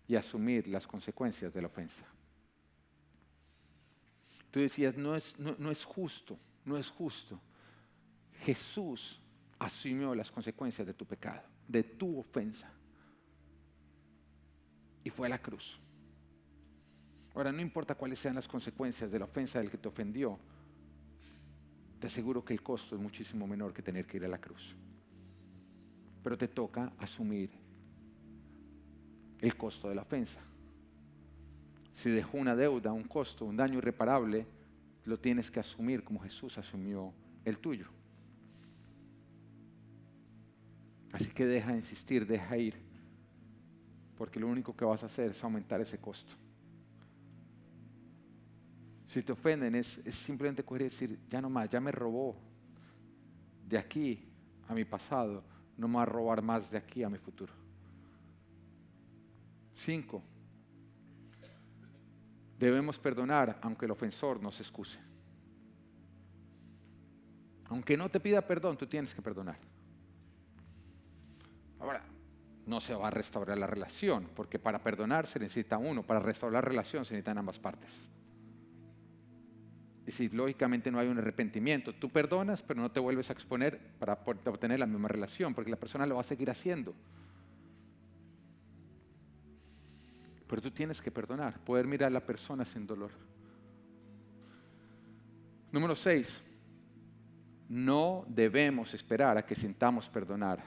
y asumir las consecuencias de la ofensa. Tú decías, no es justo, no es justo. Jesús asumió las consecuencias de tu pecado, de tu ofensa. Y fue a la cruz. Ahora, no importa cuáles sean las consecuencias de la ofensa del que te ofendió, te aseguro que el costo es muchísimo menor que tener que ir a la cruz. Pero te toca asumir el costo de la ofensa. Si dejó una deuda, un costo, un daño irreparable, lo tienes que asumir como Jesús asumió el tuyo. Así que deja de insistir, deja ir, porque lo único que vas a hacer es aumentar ese costo. Si te ofenden es simplemente coger y decir, ya no más, ya me robó de aquí a mi pasado, no me va a robar más de aquí a mi futuro. 5. Debemos perdonar aunque el ofensor no se excuse. Aunque no te pida perdón, tú tienes que perdonar. Ahora, no se va a restaurar la relación, porque para perdonar se necesita uno, para restaurar la relación se necesitan ambas partes. Y si lógicamente no hay un arrepentimiento, tú perdonas, pero no te vuelves a exponer para obtener la misma relación, porque la persona lo va a seguir haciendo. Pero tú tienes que perdonar, poder mirar a la persona sin dolor. Número 6, no debemos esperar a que sintamos perdonar.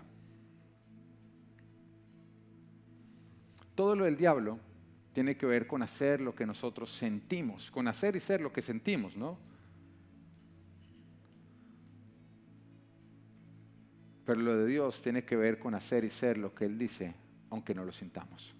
Todo lo del diablo tiene que ver con hacer lo que nosotros sentimos, con hacer y ser lo que sentimos, ¿no? Pero lo de Dios tiene que ver con hacer y ser lo que Él dice, aunque no lo sintamos.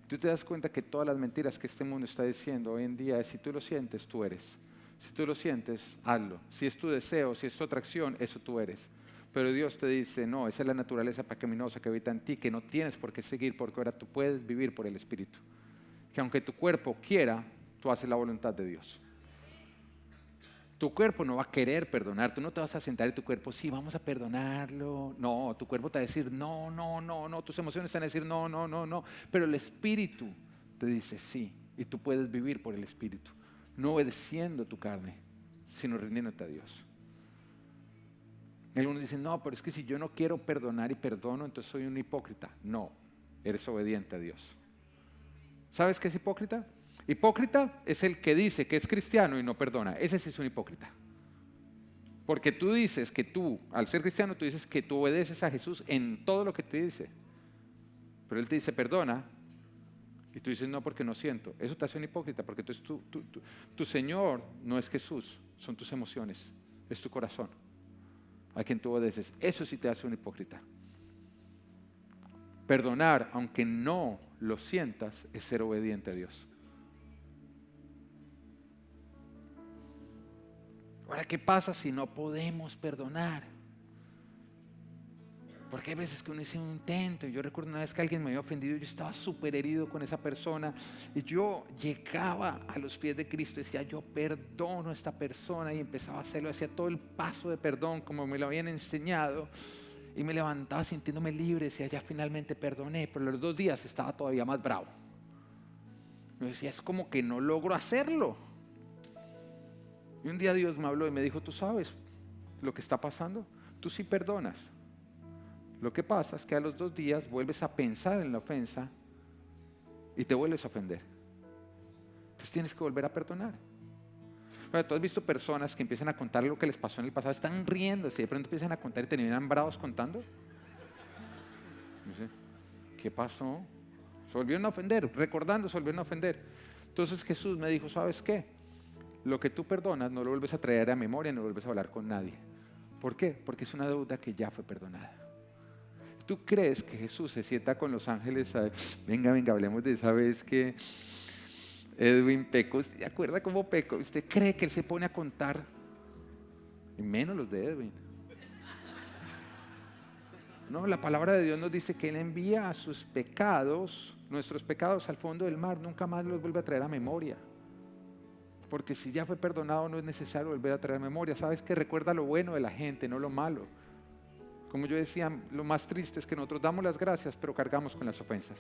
Tú te das cuenta que todas las mentiras que este mundo está diciendo hoy en día es: si tú lo sientes, tú eres. Si tú lo sientes, hazlo. Si es tu deseo, si es tu atracción, eso tú eres. Pero Dios te dice: no, esa es la naturaleza pecaminosa que habita en ti, que no tienes por qué seguir, porque ahora tú puedes vivir por el Espíritu. Que aunque tu cuerpo quiera, tú haces la voluntad de Dios. Tu cuerpo no va a querer perdonar, tú no te vas a sentar y tu cuerpo: sí, vamos a perdonarlo. No, tu cuerpo te va a decir: no, no, no, no, tus emociones te van a decir: no, no, no, no. Pero el Espíritu te dice sí, y tú puedes vivir por el Espíritu, no obedeciendo tu carne, sino rindiéndote a Dios. Algunos dicen: no, pero es que si yo no quiero perdonar y perdono, entonces soy un hipócrita. No, eres obediente a Dios. ¿Sabes qué es hipócrita? Hipócrita es el que dice que es cristiano y no perdona. Ese sí es un hipócrita. Porque tú dices que tú, al ser cristiano, tú dices que tú obedeces a Jesús en todo lo que te dice. Pero Él te dice: perdona. Y tú dices: no, porque no siento. Eso te hace un hipócrita, porque tu Señor no es Jesús, son tus emociones, es tu corazón a quien tú obedeces. Eso sí te hace un hipócrita. Perdonar, aunque no lo sientas, es ser obediente a Dios. Ahora, ¿qué pasa si no podemos perdonar? Porque hay veces que uno dice un intento. Yo recuerdo una vez que alguien me había ofendido, yo estaba súper herido con esa persona, y yo llegaba a los pies de Cristo y decía: yo perdono a esta persona, y empezaba a hacerlo, hacía todo el paso de perdón como me lo habían enseñado, y me levantaba sintiéndome libre, decía: ya finalmente perdoné. Pero los 2 días estaba todavía más bravo. Yo decía: es como que no logro hacerlo. Y un día Dios me habló y me dijo: tú sabes lo que está pasando, tú sí perdonas. Lo que pasa es que a los 2 días vuelves a pensar en la ofensa y te vuelves a ofender. Entonces tienes que volver a perdonar. Bueno, tú has visto personas que empiezan a contar lo que les pasó en el pasado, están riéndose y de pronto empiezan a contar y terminan bravos contando. Dice: ¿qué pasó? Se volvieron a ofender, recordando, se volvieron a ofender. Entonces Jesús me dijo: ¿sabes qué? Lo que tú perdonas no lo vuelves a traer a memoria, no lo vuelves a hablar con nadie. ¿Por qué? Porque es una deuda que ya fue perdonada. ¿Tú crees que Jesús se sienta con los ángeles a: venga, venga, hablemos de esa vez que Edwin pecó? ¿Usted se acuerda cómo pecó? ¿Usted cree que Él se pone a contar? Y menos los de Edwin. No, la palabra de Dios nos dice que Él envía a sus pecados, nuestros pecados, al fondo del mar. Nunca más los vuelve a traer a memoria. Porque si ya fue perdonado, no es necesario volver a traer memoria. ¿Sabes qué? Recuerda lo bueno de la gente, no lo malo. Como yo decía, lo más triste es que nosotros damos las gracias, pero cargamos con las ofensas.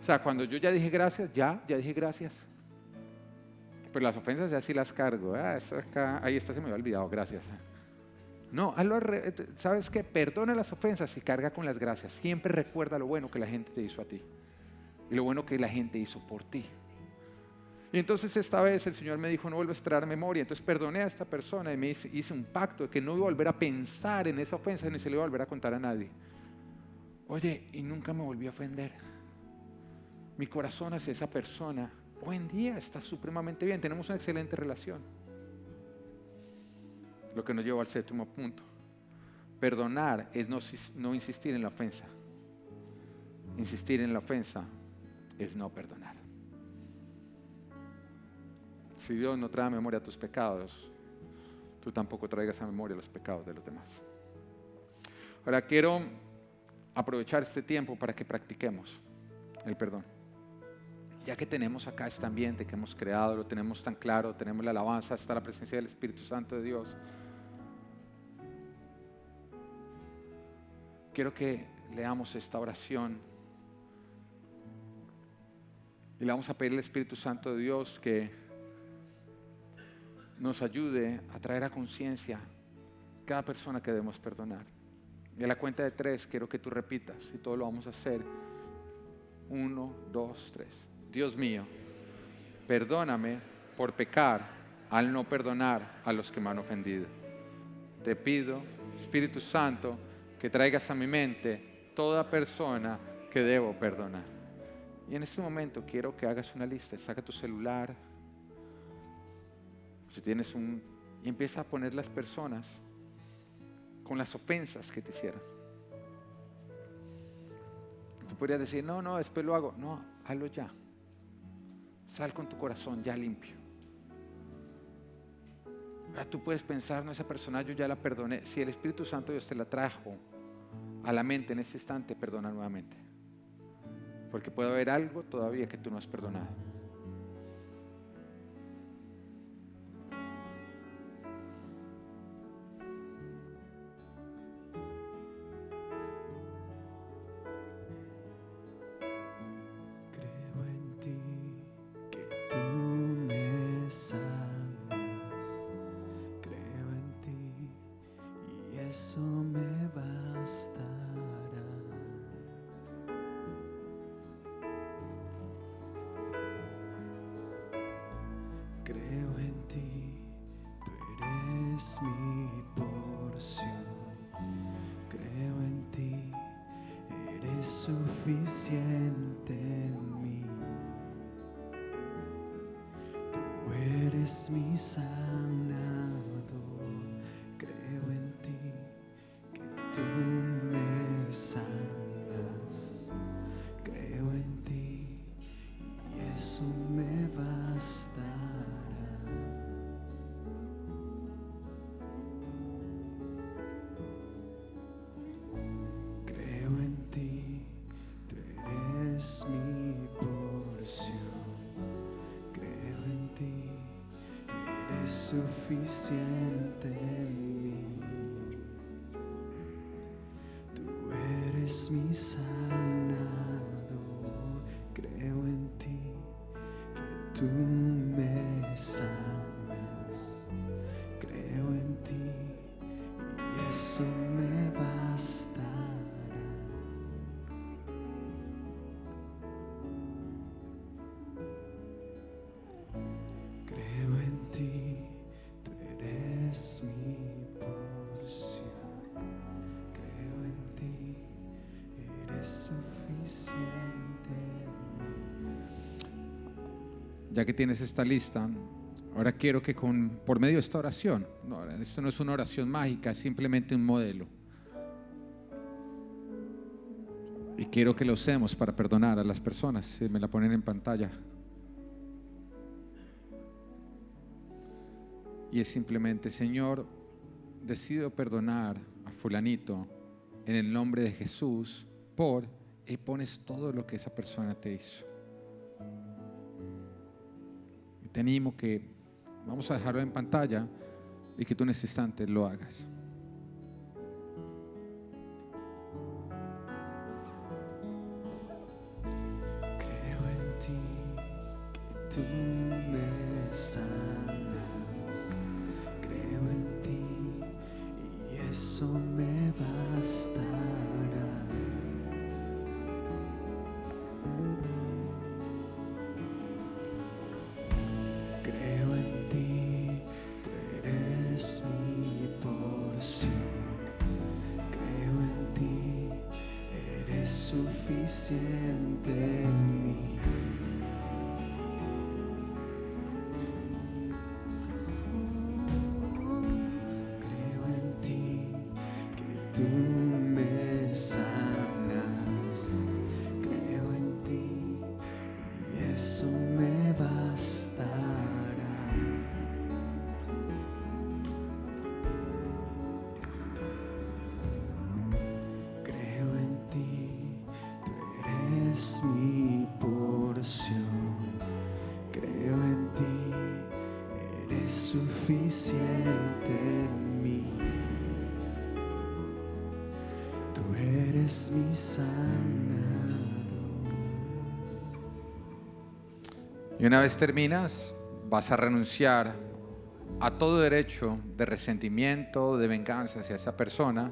O sea, cuando yo ya dije gracias, ya dije gracias. Pero las ofensas ya sí las cargo. Ahí está, se me había olvidado, gracias. No, ¿sabes qué? Perdona las ofensas y carga con las gracias. Siempre recuerda lo bueno que la gente te hizo a ti y lo bueno que la gente hizo por ti. Y entonces esta vez el Señor me dijo: no vuelves a traer memoria. Entonces perdoné a esta persona y me hice un pacto de que no iba a volver a pensar en esa ofensa ni se le iba a volver a contar a nadie. Oye, y nunca me volví a ofender. Mi corazón hacia esa persona hoy en día está supremamente bien. Tenemos una excelente relación. Lo que nos lleva al 7º punto. Perdonar es no insistir en la ofensa. Insistir en la ofensa es no perdonar. Si Dios no trae a memoria tus pecados, tú tampoco traigas a memoria los pecados de los demás. Ahora quiero aprovechar este tiempo para que practiquemos el perdón. Ya que tenemos acá este ambiente que hemos creado, lo tenemos tan claro, tenemos la alabanza, está la presencia del Espíritu Santo de Dios. Quiero que leamos esta oración y le vamos a pedir al Espíritu Santo de Dios que nos ayude a traer a conciencia cada persona que debemos perdonar. Y a la cuenta de 3 quiero que tú repitas y todos lo vamos a hacer. 1, 2, 3. Dios mío, perdóname por pecar al no perdonar a los que me han ofendido. Te pido, Espíritu Santo, que traigas a mi mente toda persona que debo perdonar. Y en este momento quiero que hagas una lista. Saca tu celular, si tienes y empieza a poner las personas con las ofensas que te hicieron. Tú podrías decir, no, después lo hago. No, hazlo ya. Sal con tu corazón ya limpio. Tú puedes pensar, no, esa persona yo ya la perdoné. Si el Espíritu Santo Dios te la trajo a la mente en ese instante, perdona nuevamente. Porque puede haber algo todavía que tú no has perdonado. Creo en ti, que tú me sanas. Creo en ti y eso me bastará. Creo en ti, tú eres mi porción. Creo en ti, eres suficiente en mí. Tú eres mi sanador. Creo en ti, que tú me sanas. Creo en ti y eso me bastará. Creo en ti, tú eres mi porción. Creo en ti, eres suficiente en mí. Tú eres mi sanador. Creo en ti, que tú me sanas. Creo en ti y eso me bastará. Creo en ti, tú eres mi porción. Creo en ti, eres suficiente en mí. Ya que tienes esta lista, ahora quiero que por medio de esta oración, no, esto no es una oración mágica, es simplemente un modelo. Y quiero que lo usemos para perdonar a las personas. Si me la ponen en pantalla. Y es simplemente, Señor, decido perdonar a fulanito en el nombre de Jesús y pones todo lo que esa persona te hizo. Y te animo que vamos a dejarlo en pantalla y que tú en ese instante lo hagas. Creo en ti, que tú me sanas. Creo en ti y eso me bastará. Creo en ti, tú eres mi porción. Creo en ti, eres suficiente en mí. Creo en ti, que tú me sanas. Creo en ti y eso me bastará. Creo en ti, tú eres mi porción. Creo en ti, eres suficiente en mí. Tú eres mi sanador. Y una vez terminas, vas a renunciar a todo derecho de resentimiento, de venganza hacia esa persona,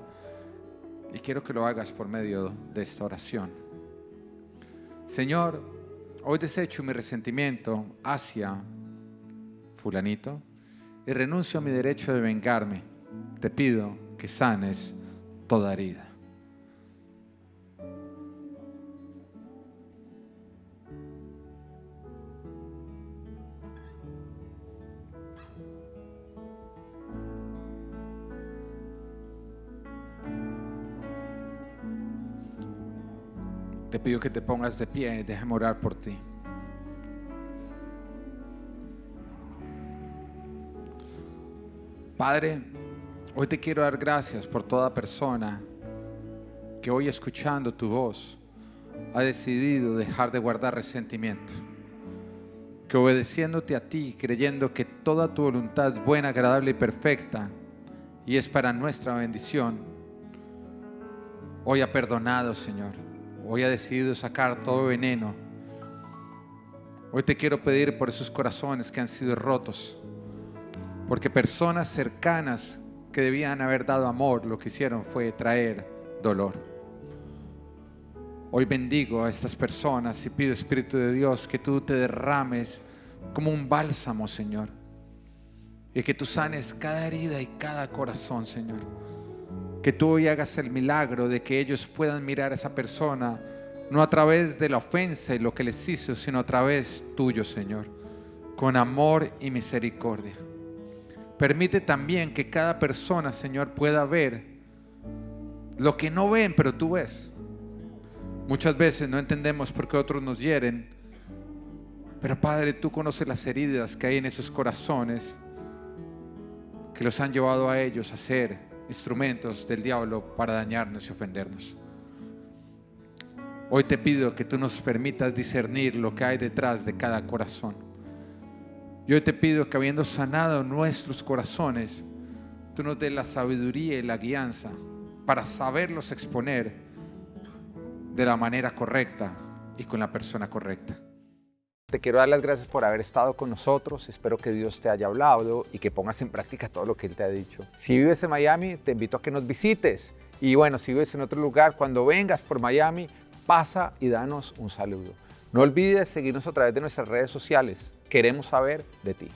y quiero que lo hagas por medio de esta oración. Señor, hoy desecho mi resentimiento hacia fulanito y renuncio a mi derecho de vengarme. Te pido que sanes toda herida. Te pido que te pongas de pie y déjame orar por ti. Padre, hoy te quiero dar gracias por toda persona que hoy, escuchando tu voz, ha decidido dejar de guardar resentimiento. Que obedeciéndote a ti, creyendo que toda tu voluntad es buena, agradable y perfecta y es para nuestra bendición, hoy ha perdonado, Señor. Hoy ha decidido sacar todo veneno. Hoy te quiero pedir por esos corazones que han sido rotos, porque personas cercanas que debían haber dado amor, lo que hicieron fue traer dolor. Hoy bendigo a estas personas y pido, Espíritu de Dios, que tú te derrames como un bálsamo, Señor, y que tú sanes cada herida y cada corazón, Señor. Que tú hoy hagas el milagro de que ellos puedan mirar a esa persona no a través de la ofensa y lo que les hizo, sino a través tuyo, Señor, con amor y misericordia. Permite también que cada persona, Señor, pueda ver lo que no ven, pero tú ves. Muchas veces no entendemos por qué otros nos hieren, pero Padre, tú conoces las heridas que hay en esos corazones que los han llevado a ellos a ser instrumentos del diablo para dañarnos y ofendernos. Hoy te pido que tú nos permitas discernir lo que hay detrás de cada corazón. Y hoy te pido que, habiendo sanado nuestros corazones, tú nos des la sabiduría y la guianza para saberlos exponer de la manera correcta y con la persona correcta. Te quiero dar las gracias por haber estado con nosotros. Espero que Dios te haya hablado y que pongas en práctica todo lo que Él te ha dicho. Si vives en Miami, te invito a que nos visites. Y bueno, si vives en otro lugar, cuando vengas por Miami, pasa y danos un saludo. No olvides seguirnos a través de nuestras redes sociales. Queremos saber de ti.